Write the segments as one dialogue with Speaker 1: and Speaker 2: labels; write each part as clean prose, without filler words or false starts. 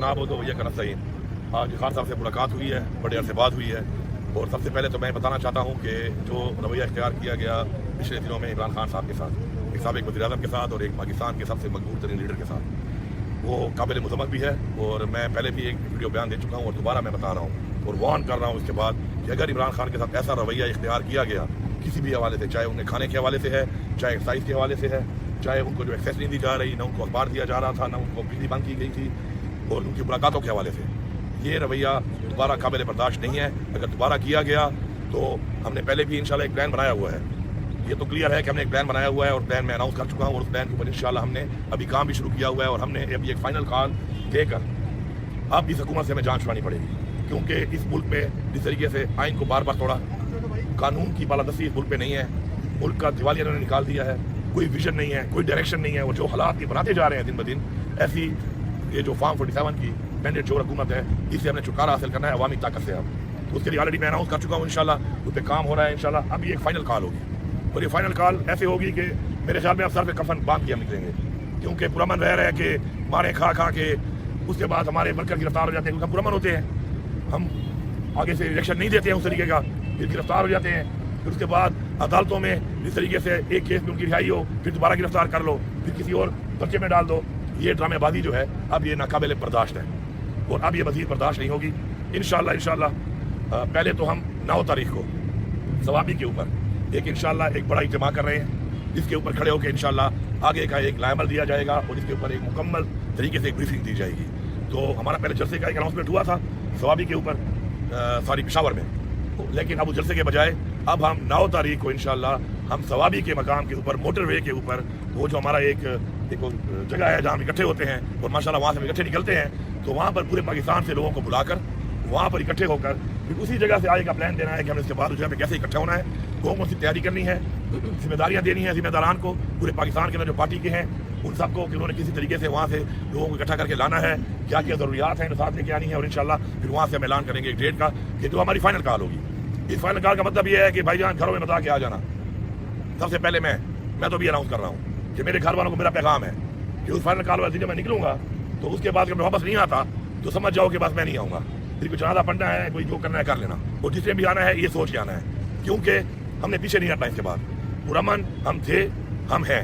Speaker 1: जनाब हो तो ये करना चाहिए। आज खान साहब से मुलाकात हुई है, बड़े अरसे बाद हुई है, और सबसे पहले तो मैं बताना चाहता हूँ कि जो रवैया इख्तियार किया गया पिछले दिनों में इमरान खान साहब के साथ, एक साबिक़ वज़ीर-ए-आज़म के साथ और एक पाकिस्तान के सबसे मकबूल तरीन लीडर के साथ, वो काबिल मज़म्मत भी है। और मैं पहले भी एक वीडियो बयान दे चुका हूँ और दोबारा मैं बता रहा हूँ और वार्न कर रहा हूँ इसके बाद कि अगर इमरान खान के साथ ऐसा रवैया इख्तियार किया गया किसी भी हवाले से, चाहे उन्हें खाने के हवाले से है, चाहे एक्साइज के हवाले से है, चाहे उनको जो एक्सेस नहीं दी जा रही, ना उनको अखबार दिया जा रहा था, ना उनको बिजली बंद की गई थी, और उनकी मुलाकातों के हवाले से, ये रवैया दोबारा काबिल बर्दाश्त नहीं है। अगर दोबारा किया गया तो हमने पहले भी इंशाल्लाह एक प्लान बनाया हुआ है। ये तो क्लियर है कि हमने एक प्लान बनाया हुआ है और प्लान मैं अनाउंस कर चुका हूँ, और उस प्लान के ऊपर इंशाल्लाह हमने अभी काम भी शुरू किया हुआ है। और हमने अभी एक फाइनल कॉल देकर अब इस हुकूमत से हमें जांच छुड़ानी पड़ेगी, क्योंकि इस मुल्क में जिस तरीके से आइन को बार बार तोड़ा, कानून की बालादस्ती इस मुल्क में नहीं है, मुल्क का दिवालिया इन्होंने निकाल दिया है, कोई विजन नहीं है, कोई डायरेक्शन नहीं है, और जो हालात ये बनाते जा रहे हैं दिन ब दिन, ऐसी ये जो फार्म 47 की मैंडेट चोर हुकूमत है, इससे हमने छुटकारा हासिल करना है अवामी ताकत से। अब तो उसके लिए ऑलरेडी मैं अनाउंस कर चुका हूँ, इंशाल्लाह उस पर काम हो रहा है। इंशाल्लाह अब ये एक फाइनल कॉल होगी, और ये फाइनल कॉल ऐसे होगी कि मेरे ख्याल में अब सर पे कफन बांध के हम निकलेंगे, क्योंकि पुरमन रह रहे हैं कि मारे खा खा के उसके बाद हमारे वर्कर गिरफ्तार हो जाते हैं, क्योंकि पुरमन होते हैं, हम आगे से इलेक्शन नहीं देते हैं उस तरीके का, फिर गिरफ्तार हो जाते हैं, फिर उसके बाद अदालतों में इस तरीके से एक केस में उनकी रिहाई हो, फिर दोबारा गिरफ्तार कर लो, फिर किसी और पर्चे में डाल दो। ये ड्रामेबाजी जो है अब ये नाकाबिल बर्दाश्त है, और अब ये मज़ीद बर्दाश्त नहीं होगी। इंशाल्लाह पहले तो हम 9 तारीख को सवाबी के ऊपर एक बड़ा इज्तिमा कर रहे हैं, जिसके ऊपर खड़े होकर इंशाल्लाह आगे का एक लाइमल दिया जाएगा, और इसके ऊपर एक मुकम्मल तरीके से एक ब्रीफिंग दी जाएगी। तो हमारा पहले जलसे का एक अनाउंसमेंट हुआ था सवाबी के ऊपर, पेशावर में, लेकिन अब उस जलसे के बजाय अब हम 9 तारीख को इंशाल्लाह हम सवाबी के मकाम के ऊपर, मोटरवे के ऊपर, वो जो हमारा एक जगह है जहाँ हम इकट्ठे होते हैं, और माशाल्लाह वहाँ से हम इकट्ठे निकलते हैं, तो वहाँ पर पूरे पाकिस्तान से लोगों को बुलाकर वहाँ पर इकट्ठे होकर फिर उसी जगह से आगे का प्लान देना है कि हमें इसके बाद उस जगह पे कैसे इकट्ठा होना है, कौन सी तैयारी करनी है, जिम्मेदारियाँ देनी है जिम्मेदारान को, पूरे पाकिस्तान के अंदर जो पार्टी के हैं उन सबको कि उन्होंने किसी तरीके से वहाँ से लोगों को इकट्ठा करके लाना है, क्या क्या ज़रूरियात हैं साथ लेके आनी है, और इंशाल्लाह फिर वहाँ से हम ऐलान करेंगे एक डेट का कि जो हमारी फाइनल कॉल होगी। इस फाइनल कॉल का मतलब ये है कि भाईजान घरों में बता के आ जाना। सबसे पहले मैं तो भी अनाउंस कर रहा हूँ कि मेरे घर वालों को मेरा पैगाम है कि उस फाइनल कॉल वाले दिन मैं निकलूंगा, तो उसके बाद जब मैं वापस नहीं आता तो समझ जाओ कि बस मैं नहीं आऊँगा, फिर कुछ जनाजा पढ़ना है, कोई जो करना है कर लेना, और जिसने भी आना है ये सोच के आना है, क्योंकि हमने पीछे नहीं हटना। इसके बाद पुरमन हम थे, हम हैं,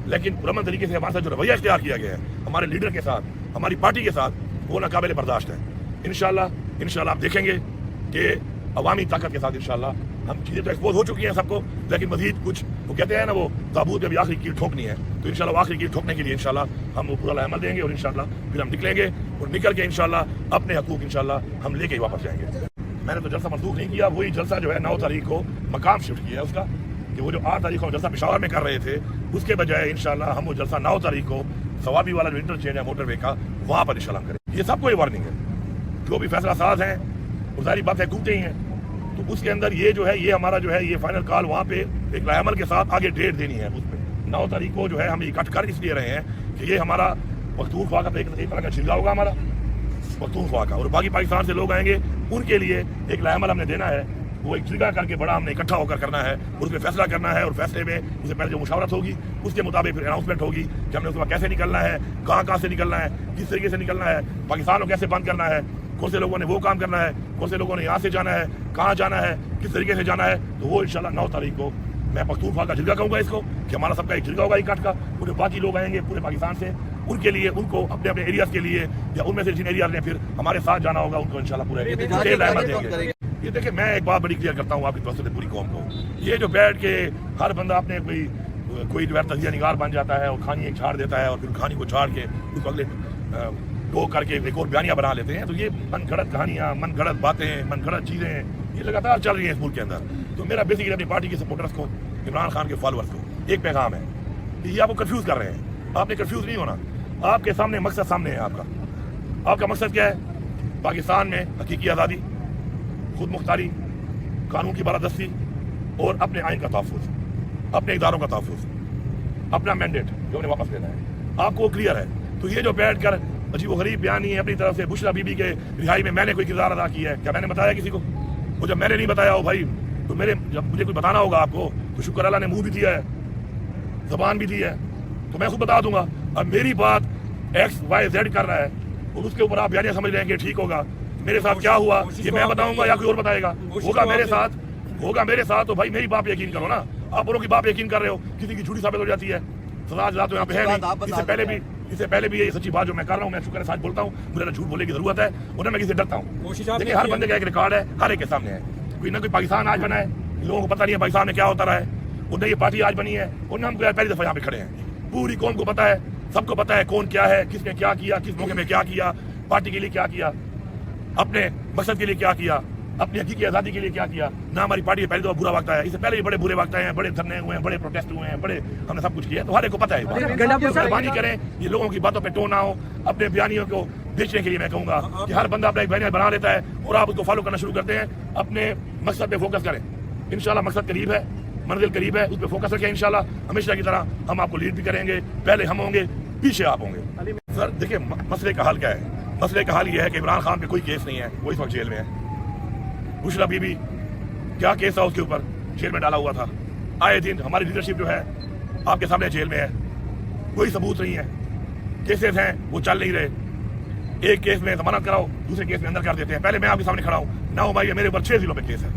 Speaker 1: लेकिन पुरमन तरीके से हमारे साथ जो रवैया इख्तियार किया गया है हमारे लीडर के साथ, हमारी पार्टी के साथ, वो नाकाबिल बर्दाश्त है। इंशाल्लाह आप देखेंगे कि अवामी ताकत के साथ इंशाल्लाह हम चीज़ें तो एक्सपोज हो चुकी हैं सबको, लेकिन मजीद कुछ वो कहते हैं ना, वो ताबूत में भी आखिरी कील ठोकनी है, तो इंशाल्लाह आखिरी कील ठोकने के लिए इंशाल्लाह हम वो पूरा अमल देंगे, और इंशाल्लाह फिर हम निकलेंगे, और निकल के इंशाल्लाह अपने हकूक इंशाल्लाह हम लेके ही वापस जाएंगे। मैंने तो जलसा मंसूख नहीं किया, वही जलसा जो है 9 तारीख को मकाम शिफ्ट किया है उसका, कि वो जो 8 तारीख को जलसा पेशावर में कर रहे थे, उसके बजाय इंशाल्लाह हम वो जलसा 9 तारीख को सवाबी वाला जो इंटरचेंज है मोटरवे का, वहाँ पर इंशाल्लाह करें। ये सबको ये वार्निंग है, जो भी फैसला साज हैं वो सारी बातें कूदते ही हैं, तो उसके अंदर ये जो है ये हमारा जो है ये फाइनल कॉल वहाँ पे एक लाइमल के साथ आगे डेट देनी है। उस पर 9 तारीख को जो है हम इकट्ठ कर इसलिए रहे हैं कि ये हमारा पख्तूनख्वा का एक तरह का छिलका होगा हमारा पख्तूनख्वा का, और बाकी पाकिस्तान से लोग आएंगे उनके लिए एक लाइमल हमने देना है, वो एक छिलका करके बड़ा हमने इकट्ठा होकर करना है, उस पर फैसला करना है, और फैसले में उससे पहले जो मुशावरत होगी उसके मुताबिक फिर अनाउंसमेंट होगी कि हमने उसके बाद कैसे निकलना है, कहाँ से निकलना है, किस तरीके से निकलना है, पाकिस्तान को कैसे बंद करना है, कौन से लोगों ने वो काम करना है, कौन से लोगों ने यहाँ से जाना है, कहाँ जाना है, किस तरीके से जाना है। तो वो इंशाल्लाह 9 तारीख को मैं पख्तूनख्वा का जिलगा कहूँगा इसको, कि हमारा सबका एक जिलगा होगा इकट्ठ का, पूरे बाकी लोग आएंगे पूरे पाकिस्तान से, उनके लिए उनको अपने अपने एरियाज के लिए, या उनमें से जिन एरियाज ने फिर हमारे साथ जाना होगा उनको इंशाल्लाह पूरा देंगे। ये देखिए मैं एक बात बड़ी क्लियर करता हूँ आपकी तरफ से पूरी कौम को, ये जो बैठ के हर बंदा अपने कोई जो है तजिया निगार बन जाता है और कहानी एक छाड़ देता है, और फिर कहानी को छाड़ के उसको अगले टो करके एक और बयानियाँ बना लेते हैं, तो ये मन गढ़त कहानियाँ, मन गढ़त बातें, मन गढ़त चीज़ें ये लगातार चल रही हैं इस मुल्क के अंदर। तो मेरा बेसिकली अपनी पार्टी के सपोर्टर्स को, इमरान खान के फॉलोअर्स को एक पैगाम है कि ये आपको कंफ्यूज कर रहे हैं, आपने कंफ्यूज नहीं होना, आपके सामने मकसद सामने है आपका मकसद क्या है? पाकिस्तान में हकीकी आज़ादी, खुद मुख्तारी, कानून की बालादस्ती, और अपने आइन का तहफ़्फ़ुज़, अपने इदारों का तहफ़्फ़ुज़, अपना मैंडेट जो उन्हें वापस लेना है, आपको क्लियर है। तो ये जो बैठ कर अजीब गरीब बयानी है अपनी तरफ से, बुशरा बीबी के रिहाई में मैंने कोई किरदार अदा किया है, क्या मैंने बताया किसी को? वो जब मैंने नहीं बताया हो भाई, तो जब मुझे कुछ बताना होगा आपको, तो शुक्र अल्लाह ने मुंह भी दिया है, जबान भी दी है, तो मैं खुद बता दूंगा। अब मेरी बात XYZ कर रहा है, और उसके ऊपर आप बयानियां समझ रहे हैं कि ठीक होगा। मेरे साथ क्या हुआ ये मैं बताऊंगा या कोई और बताएगा? होगा मेरे साथ तो भाई मेरी बाप यकीन करो ना। आप औरों की बाप यकीन कर रहे हो, किसी की झूठी साबित हो जाती है। सजा तो यहाँ पे है नहीं। इससे पहले भी ये सच्ची बात जो मैं कर रहा हूँ, मैं शुक्र है सच बोलता हूँ, मुझे झूठ बोलने की जरूरत है और मैं किसी से डरता हूँ। देखिए हर बंदे का एक रिकॉर्ड है, हर एक के सामने है। कोई ना कोई पाकिस्तान आज बना है, लोगों को पता नहीं है पाकिस्तान में क्या होता रहा है, और ये पार्टी आज बनी है और हम पहली दफा यहाँ पे खड़े हैं। पूरी कौम को पता है, सबको पता है कौन क्या है, किसने क्या किया, किस मौके में क्या किया, पार्टी के लिए क्या किया, अपने मकसद के लिए क्या किया, अपनी हकीकी आज़ादी के लिए क्या किया। ना हमारी पार्टी पहले तो बुरा वक्त आया, इससे पहले भी बड़े बुरे वक्त आए हैं, बड़े धरने हुए हैं, बड़े प्रोटेस्ट हुए हैं, बड़े हमने सब कुछ किया, तो हर एक को पता है। मेहरबानी करें ये लोगों की बातों पे टोन ना हो, अपने बयानियों को बेचने के लिए मैं कहूँगा कि हर बंदा अपना एक बयानिया बना लेता है और आप उसको फॉलो करना शुरू करते हैं। अपने मकसद पे फोकस करें, इंशाल्लाह मकसद करीब है, मंजिल करीब है, उस पर फोकस रखें। इंशाल्लाह हमेशा की तरह हम आपको लीड भी करेंगे, पहले हम होंगे, पीछे आप होंगे। सर देखिए मसले का हाल क्या है? मसले का हाल ये है कि इमरान खान पे कोई केस नहीं है, वो इस वक्त जेल में है। बुशरा बीबी क्या केस था उसके ऊपर, जेल में डाला हुआ था। आए दिन हमारी लीडरशिप जो है आपके सामने जेल में है, कोई सबूत नहीं है, केसेस हैं वो चल नहीं रहे। एक केस में जमानत कराओ, दूसरे केस में अंदर कर देते हैं। पहले मैं आपके सामने खड़ा हूँ ना, भाई मेरे ऊपर 6 जिलों में केस है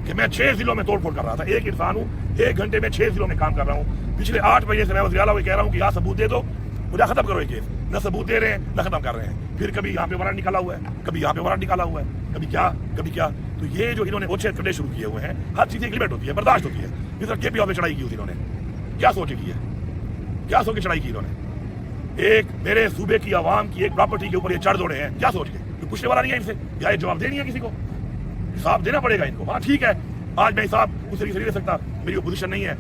Speaker 1: कि मैं 6 जिलों में तोड़फोड़ कर रहा था। एक इंसान हूँ, 1 घंटे में 6 जिलों में काम कर रहा हूँ। पिछले 8 महीने से मैं वज़ीर आला को कह रहा हूँ कि यहाँ सबूत दे दो, मुझे खत्म करो ये केस। न सबूत दे रहे हैं न खत्म कर रहे हैं। फिर कभी यहाँ पे वारंट निकाला हुआ है, कभी यहाँ पे वारंट निकाला हुआ है, कभी क्या। तो ये जो इन्होंने ओछे करने शुरू किए हुए हैं, हर चीज एक लिमिट होती है, बर्दाश्त होती है। इस तरह केपीओ पे चढ़ाई की थी इन्होंने, क्या सोच की है, क्या सोच के चढ़ाई की इन्होंने? एक मेरे सूबे की आवाम की एक प्रॉपर्टी के ऊपर ये चढ़ दौड़े हैं, क्या सोच के? तो पूछने वाला नहीं है इनसे, या ये जवाब देनी है किसी को, हिसाब देना पड़ेगा इनको। हाँ ठीक है, आज मैं हिसाब उस तरीके से नहीं दे सकता, मेरी पोजीशन नहीं है,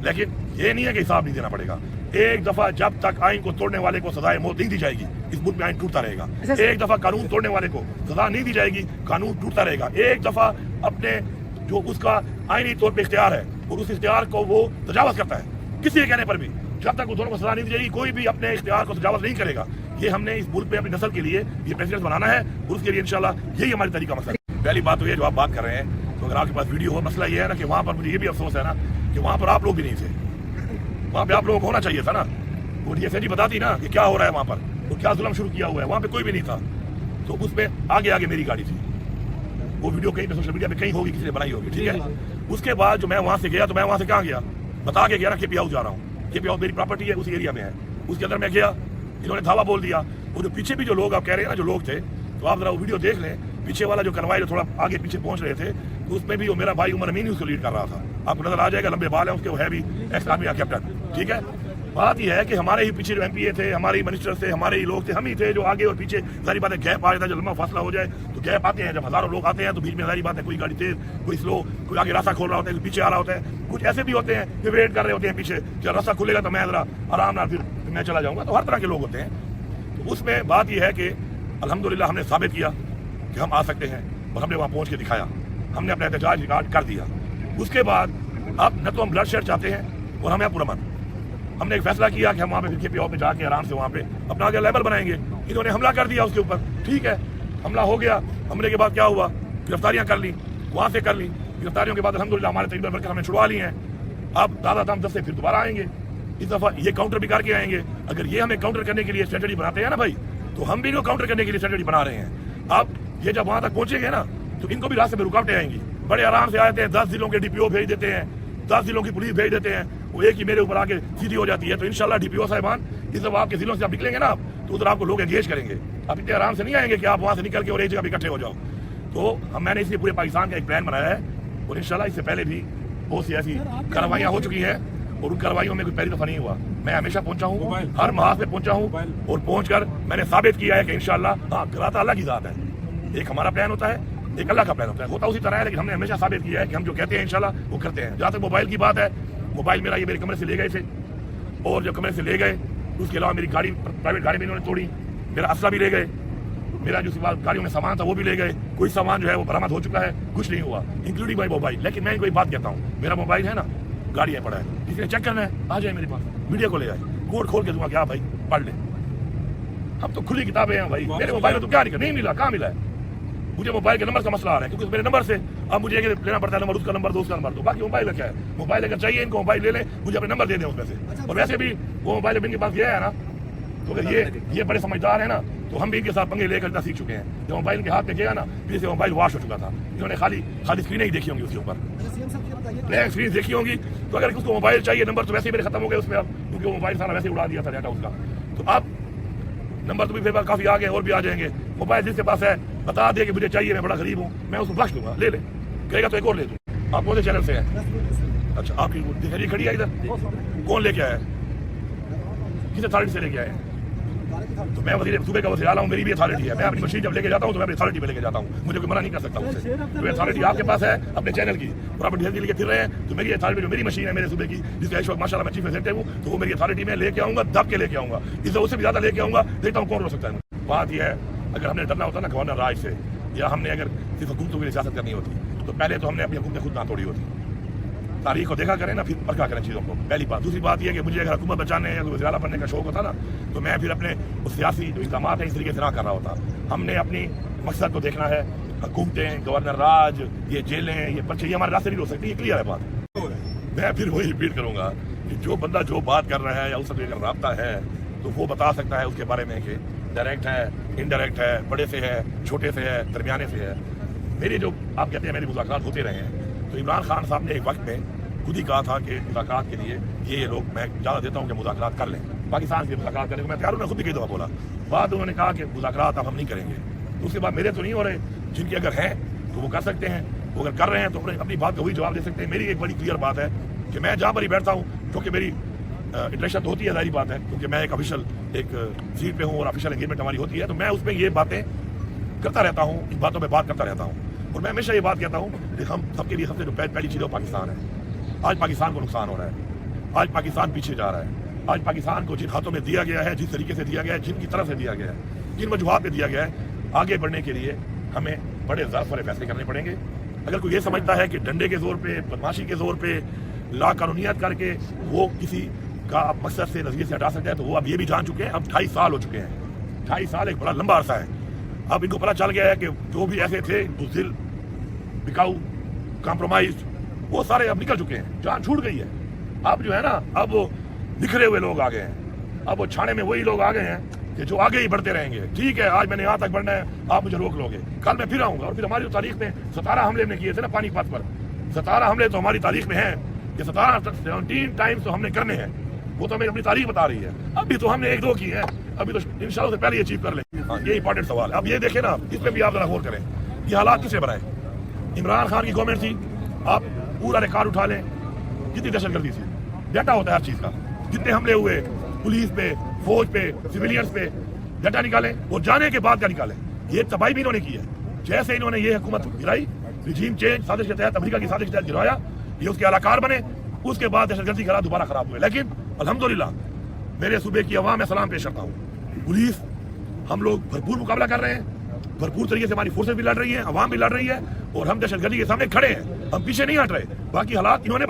Speaker 1: लेकिन ये नहीं है कि हिसाब नहीं देना पड़ेगा। एक दफा जब तक आइन को तोड़ने वाले को सजाए मौत नहीं दी जाएगी, इस मुल्क में आइन टूटता रहेगा। एक दफा कानून तोड़ने वाले को सजा नहीं दी जाएगी, कानून टूटता रहेगा। एक दफा अपने जो उसका आईनी तौर पे इख्तियार है और उस इख्तियार को वो तजावज करता है किसी के कहने पर भी, जब तक उस दोनों को सजा नहीं दी जाएगी, कोई भी अपने इख्तियार को तजावज नहीं करेगा। ये हमने इस मुल्क में अपनी नस्ल के लिए ये प्रेसिडेंट बनाना है और उसके लिए इंशाल्लाह यही हमारी तरीका मसला है। पहली बात तो ये जो आप बात कर रहे हैं, तो अगर आपके पास वीडियो हो, मसला ये है ना कि वहाँ पर मुझे ये भी अफसोस है ना कि वहाँ पर आप लोग भी नहीं थे, वहाँ पे आप लोगों को होना चाहिए था ना। वो डीएसएजी बताती ना कि क्या हो रहा है वहाँ पर, तो क्या जुल्म शुरू किया हुआ है, वहाँ पे कोई भी नहीं था। तो उसमें आगे मेरी गाड़ी थी, वो वीडियो कहीं पे सोशल मीडिया पे कहीं होगी, किसी ने बनाई होगी, ठीक है। उसके बाद जो मैं वहाँ से गया, तो मैं वहाँ से कहाँ गया, बता के गया ना केपी हाउस जा रहा हूँ। केपी हाउस मेरी प्रॉपर्टी है, उसी एरिया में है, उसके अंदर मैं गया, इन्होंने धावा बोल दिया। और जो पीछे भी जो लोग आप कह रहे हैं ना, जो लोग थे, तो आप जरा वो वीडियो देख लें, पीछे वाला जो करवाए जो थोड़ा आगे पीछे पहुंच रहे थे, तो उसमें भी वो मेरा भाई उमर अमीन उसको लीड कर रहा था। आपको नजर आ जाएगा, लंबे बाल है उसके, वो है भी एक्स आर्मी का कैप्टन, ठीक है। बात यह है कि हमारे ही पीछे जो एमपीए थे, हमारे ही मिनिस्टर थे, हमारे ही लोग थे, हम ही थे जो आगे और पीछे। सारी बात है, गैप आ जाता है, जब लंबा फासला हो जाए तो गैप आते हैं। जब हजारों लोग आते हैं तो बीच में सारी बात है, कोई गाड़ी तेज, कोई स्लो, कोई आगे रास्ता खोल रहा होता है, कोई पीछे आ रहा होता है। कुछ ऐसे भी होते हैं कि वेट कर रहे होते हैं पीछे, जब रास्ता खुलेगा तो मैं जरा आराम ना, फिर मैं चला जाऊंगा। तो हर तरह के लोग होते हैं। तो उसमें बात यह है कि अल्हम्दुलिल्लाह हमने साबित किया कि हम आ सकते हैं और हमने वहाँ पहुँच के दिखाया, हमने अपना एहतजाज रिकॉर्ड कर दिया। उसके बाद अब न तो हम ब्लड शेड चाहते हैं और हमें पुरअमन। हमने एक फैसला किया कि हम वहाँ पे केपी हाउस में जाके आराम से वहाँ पे अपना आगे लेवल बनाएंगे। इन्होंने हमला कर दिया उसके ऊपर, ठीक है, हमला हो गया। हमले के बाद क्या हुआ, गिरफ्तारियां कर ली, वहाँ से कर ली। गिरफ्तारियों के बाद अल्हम्दुलिल्लाह हमारे तकरीबन वर्कर हमने छुड़वा लिए हैं। अब दादा दम 10 से फिर दोबारा आएंगे, इस दफा ये काउंटर भी करके आएंगे। अगर ये हमें काउंटर करने के लिए स्ट्रेटजी बनाते हैं ना भाई, तो हम भी इनको काउंटर करने के लिए स्ट्रेटजी बना रहे हैं। अब ये जब वहाँ तक पहुंचेंगे ना, तो इनको भी रास्ते में रुकावटें आएंगी। बड़े आराम से आते हैं, 10 जिलों के डीपीओ भेज देते हैं, 10 जिलों की पुलिस भेज देते हैं, वो एक ही मेरे ऊपर आके सीधी हो जाती है। तो इंशाल्लाह डीपीओ साहिबान, इस दफा आपके जिलों से आप निकलेंगे ना, तो उधर आपको लोग एंगेज करेंगे। आप इतने आराम से नहीं आएंगे कि आप वहाँ से निकल के और एक जगह इकट्ठे हो जाओ। तो मैंने इसलिए पूरे पाकिस्तान का एक प्लान बनाया है और इंशाल्लाह इससे पहले भी बहुत सी ऐसी कार्रवाइयाँ हो चुकी हैं और उन कार्रवाइयों में कोई पहली दफा नहीं हुआ। मैं हमेशा पहुंचा हूँ, हर महाज में पहुंचा हूँ और पहुंचकर मैंने साबित किया है कि इंशाल्लाह हाँ, कराता अल्लाह की जात है। एक हमारा प्लान होता है, एक अल्लाह का प्लान होता उसी तरह है, लेकिन हमने हमेशा साबित किया है कि हम जो कहते हैं इंशाल्लाह वो करते हैं। जहाँ तक मोबाइल की बात है, मोबाइल मेरा ये मेरे कमरे से ले गए थे और जब कमरे से ले गए उसके अलावा मेरी गाड़ी, प्राइवेट गाड़ी में इन्होंने तोड़ी, मेरा असला भी ले गए, मेरा जो गाड़ियों में सामान था वो भी ले गए। कोई सामान जो है वो बरामद हो चुका है, कुछ नहीं हुआ, इंक्लूडिंग माई मोबाइल। लेकिन मैं इनको एक बात कहता हूँ, मेरा मोबाइल है ना, गाड़ी है पड़ा है, किसी ने चेक करना है आ जाए मेरे पास, मीडिया को ले जाए, कोड खोल के दूंगा क्या भाई पढ़ ले। हम तो खुली किताबें हैं भाई, मेरे मोबाइल में तो क्या नहीं मिला, कहाँ मिला है? मुझे मोबाइल के नंबर का मसला आ रहा है क्योंकि मेरे नंबर से अब मुझे लेना पड़ता है नंबर, उसका नंबर, दोस्त का नंबर। तो बाकी मोबाइल का क्या है, मोबाइल अगर चाहिए इनको मोबाइल ले लें, मुझे अपने नंबर दे दें उसमें से। और वैसे भी वो मोबाइल इनके पास गया है ना, تو اگر یہ بڑے سمجھدار ہیں نا تو ہم بھی ان کے ساتھ پنگے لے کر سیکھ چکے ہیں. جب موبائل ان کے ہاتھ میں گیا نا پھر سے موبائل واش ہو چکا تھا. انہوں نے خالی اسکرینیں ہی دیکھی ہوں گی اس کے اوپر, بلینک اسکرین دیکھی ہوں گی. تو اگر اس کو موبائل چاہیے نمبر تو ویسے ہی میرے ختم ہو گئے اس میں, اب کیونکہ وہ موبائل سارا ویسے اڑا دیا تھا ڈاٹا اس کا. تو اب نمبر تو بھی میرے پاس کافی آ گئے اور بھی آ جائیں گے. موبائل جس کے پاس ہے بتا دے کہ مجھے چاہیے, میں بڑا غریب ہوں, میں اس کو بخش دوں گا, لے لے, کہے گا تو ایک اور لے دوں. آپ کون سے چینل سے ہیں؟ اچھا آپ کی دکھائی کھڑی ہے ادھر, کون لے کے آیا ہے, کس اتھارٹی سے لے کے آئے ہیں؟ تو میں وزیر صوبے کا وزیر اعلیٰ ہوں, میری بھی اتھارٹی ہے. میں اپنی مشین جب لے کے جاتا ہوں تو میں اپنی اتھارٹی پہ لے کے جاتا ہوں, مجھے کوئی منع نہیں کر سکتا اس سے. تو اتھارٹی آپ کے پاس ہے اپنے چینل کی, اور آپ ڈھیر لے کے پھر رہے ہیں, تو میری اتھارٹی جو میری مشین ہے میرے صوبے کی, جس کا اس وقت ماشاء اللہ میں چیف ایگزیکٹو ہوں, تو وہ میری اتھارٹی میں لے کے آؤں گا, دب کے لے کے آؤں گا, اس سے بھی زیادہ لے کے آؤں گا, دیکھتا ہوں کون رو سکتا ہے. بات یہ ہے اگر ہم نے ڈرنا ہوتا نا گورنر راج سے, یا ہم نے اگر صرف حکومتوں کے لیے سیاست کرنی ہوتی تو پہلے تو ہم نے اپنی حکومتیں خود نہ توڑی ہوتی. تاریخ کو دیکھا کریں نا, پھر پرکھا کریں چیزوں کو, پہلی بات. دوسری بات یہ ہے کہ مجھے اگر حکومت بچانے یا وزیر اعلیٰ بننے کا شوق ہوتا نا تو میں پھر اپنے اس سیاسی جو اقدامات ہیں اس طریقے سے نہ کر رہا ہوتا. ہم نے اپنی مقصد کو دیکھنا ہے, حکومتیں, گورنر راج, یہ جیلیں, یہ پرچے, یہ ہمارے راستے نہیں ہو سکتی, یہ کلیئر ہے بات. میں پھر وہی ریپیٹ کروں گا کہ جو بندہ جو بات کر رہا ہے یا اس سے اگر رابطہ ہے تو وہ بتا سکتا ہے اس کے بارے میں کہ ڈائریکٹ ہے, انڈائریکٹ ہے, بڑے سے ہے, چھوٹے سے ہے, درمیانے سے ہے. میری جو آپ کہتے ہیں میری مذاکرات ہوتے رہے ہیں, تو عمران خان صاحب نے ایک وقت میں خود ہی کہا تھا کہ مذاکرات کے لیے یہ لوگ میں اجازت دیتا ہوں کہ مذاکرات کر لیں, پاکستان کے مذاکرات کریں. میں تیار ہوں, میں خود بھی کئی دفعہ بولا. بعد انہوں نے کہا کہ مذاکرات اب ہم نہیں کریں گے. تو اس کے بعد میرے تو نہیں ہو رہے, جن کے اگر ہیں تو وہ کر سکتے ہیں, وہ اگر کر رہے ہیں تو اپنی بات کا وہی جواب دے سکتے ہیں. میری ایک بڑی کلیئر بات ہے کہ میں جہاں پر ہی بیٹھتا ہوں, کیونکہ میری انٹریکشن تو ہوتی ہے, ظاہری بات ہے, کیونکہ میں ایک آفیشیل ایک سیٹ پہ ہوں اور آفیشیل انگیجمنٹ ہماری ہوتی ہے, تو میں اس میں یہ باتیں کرتا رہتا ہوں, ان باتوں پہ بات کرتا رہتا ہوں. اور میں ہمیشہ یہ بات کہتا ہوں کہ ہم سب کے لیے سب سے جو پہلی چیز ہے وہ پاکستان ہے. آج پاکستان کو نقصان ہو رہا ہے, آج پاکستان پیچھے جا رہا ہے, آج پاکستان کو جن ہاتھوں میں دیا گیا ہے, جس طریقے سے دیا گیا ہے, جن کی طرف سے دیا گیا ہے, جن وجوہات پہ دیا گیا ہے, آگے بڑھنے کے لیے ہمیں بڑے ظرف والے فیصلے کرنے پڑیں گے. اگر کوئی یہ سمجھتا ہے کہ ڈنڈے کے زور پہ, بدماشی کے زور پہ, لا قانونیت کر کے وہ کسی کا مقصد سے نظریے سے ہٹا سکتا ہے, تو وہ اب یہ بھی جان چکے ہیں. اب 2.5 سال ہو چکے ہیں, 2.5 سال ایک بڑا لمبا عرصہ ہے. اب ان کو پتہ چل گیا ہے کہ جو بھی ایسے تھے بزدل, بکاؤ, کمپرومائز, وہ سارے اب نکل چکے ہیں, جان چھوٹ گئی ہے. اب جو ہے نا, اب وہ نکھرے ہوئے لوگ آ گئے ہیں, اب وہ چھانے میں وہی لوگ آ گئے ہیں کہ جو آگے ہی بڑھتے رہیں گے. ٹھیک ہے, آج میں نے یہاں تک بڑھنا ہے, آپ مجھے روک لو گے, کل میں پھر آؤں گا. اور پھر ہماری تاریخ میں 17 حملے نے کیے تھے نا پانی پت پر, 17 حملے تو ہماری تاریخ میں ہیں کہ 17 ٹائمز تو ہم نے کرنے ہیں, وہ تو ہمیں اپنی تاریخ بتا رہی ہے. ابھی تو ہم نے 1-2 کی ہیں, ابھی تو انشاءاللہ سے پہلے اچیو کر لیں. یہ امپورٹنٹ سوال ہے. اب یہ دیکھیں نا, اس پہ بھی آپ ذرا غور کریں, یہ حالات کسے بنائے. عمران خان کی گورنمنٹ تھی, آپ پورا ریکارڈ اٹھا لیں, کتنی دہشت گردی تھی, ڈیٹا ہوتا ہے ہر چیز کا, جتنے حملے ہوئے پولیس پہ, فوج پہ, سویلینز پہ, ڈیٹا نکالیں اور جانے کے بعد کا نکالیں. یہ تباہی بھی انہوں نے کی ہے. جیسے انہوں نے یہ حکومت گرائی, رجیم چینج سازش کے تحت, امریکہ کی سازش کے تحت گرایا, یہ اس کے اعلی بنے, اس کے بعد دہشت گردی خراب دوبارہ خراب ہوئے. لیکن الحمدللہ میرے صوبے کی عوام میں سلام پیش کرتا ہوں. پولیس ہم لوگ بھرپور مقابلہ کر رہے ہیں, بھرپور طریقے سے ہماری فورسز بھی لڑ رہی ہیں, عوام بھی لڑ رہی ہے, اور ہم دہشت گردی کے سامنے کھڑے ہیں, ہم پیچھے نہیں ہٹ رہے. باقی حالات انہوں نے